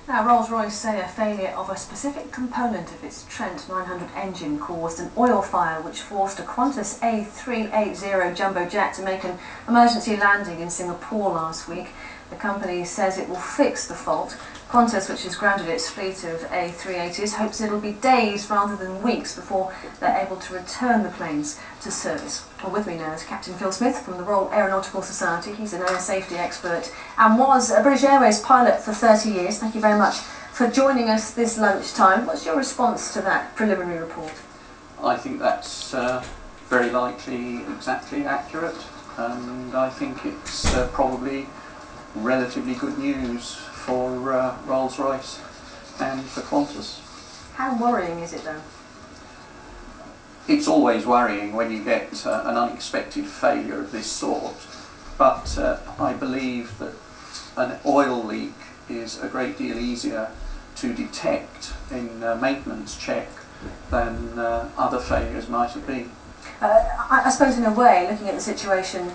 Now, Rolls-Royce say a failure of a specific component of its Trent 900 engine caused an oil fire which forced a Qantas A380 jumbo jet to make an emergency landing in Singapore last week. The company says it will fix the fault. Qantas, which has grounded its fleet of A380s, hopes it'll be days rather than weeks before they're able to return the planes to service. Well, with me now is Captain Phil Smith from the Royal Aeronautical Society. He's an air safety expert and was a British Airways pilot for 30 years. Thank you very much for joining us this lunchtime. What's your response to that preliminary report? I think that's very likely exactly accurate, and I think it's probably relatively good news for Rolls-Royce and for Qantas. How worrying is it though? It's always worrying when you get an unexpected failure of this sort, but I believe that an oil leak is a great deal easier to detect in maintenance check than other failures might have been. I suppose in a way, looking at the situation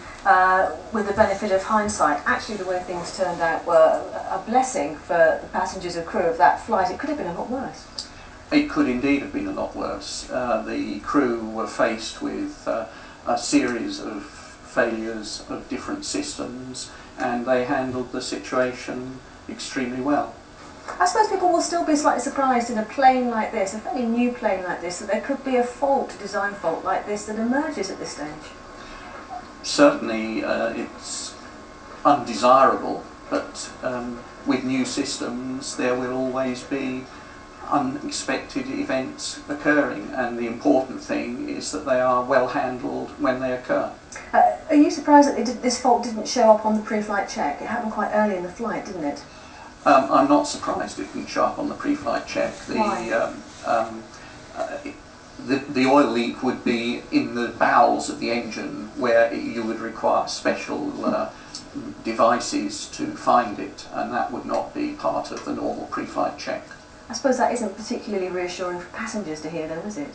with the benefit of hindsight, actually the way things turned out were a blessing for the passengers and crew of that flight. It could have been a lot worse. It could indeed have been a lot worse. The crew were faced with a series of failures of different systems, and they handled the situation extremely well. I suppose people will still be slightly surprised in a plane like this, a fairly new plane like this, that there could be a fault, a design fault like this that emerges at this stage. Certainly it's undesirable, but with new systems there will always be unexpected events occurring, and the important thing is that they are well handled when they occur. Are you surprised that this fault didn't show up on the pre-flight check? It happened quite early in the flight, didn't it? I'm not surprised it didn't show up on the pre-flight check. The oil leak would be in the bowels of the engine, where you would require special devices to find it, and that would not be part of the normal pre-flight check. I suppose that isn't particularly reassuring for passengers to hear, though, is it?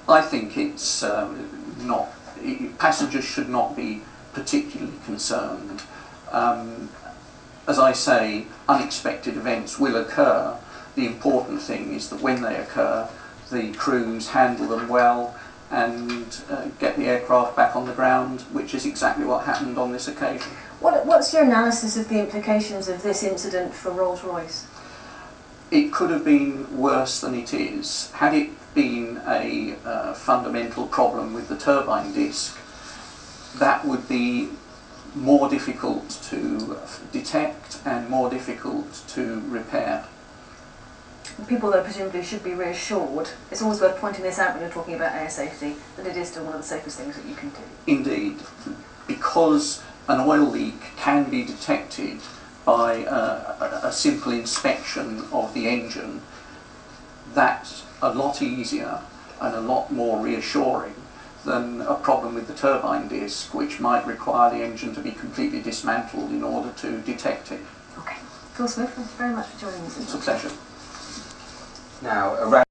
I think it's not. Passengers should not be particularly concerned. As I say, unexpected events will occur. The important thing is that when they occur, the crews handle them well and get the aircraft back on the ground, which is exactly what happened on this occasion. What's your analysis of the implications of this incident for Rolls-Royce? It could have been worse than it is. Had it been a fundamental problem with the turbine disc, that would be more difficult to detect and more difficult to repair. People, though, presumably should be reassured. It's always worth pointing this out when you're talking about air safety, that it is still one of the safest things that you can do. Indeed, because an oil leak can be detected by a simple inspection of the engine, that's a lot easier and a lot more reassuring than a problem with the turbine disc, which might require the engine to be completely dismantled in order to detect it. Okay. Phil Smith, thank you very much for joining us. It's a pleasure. Now, around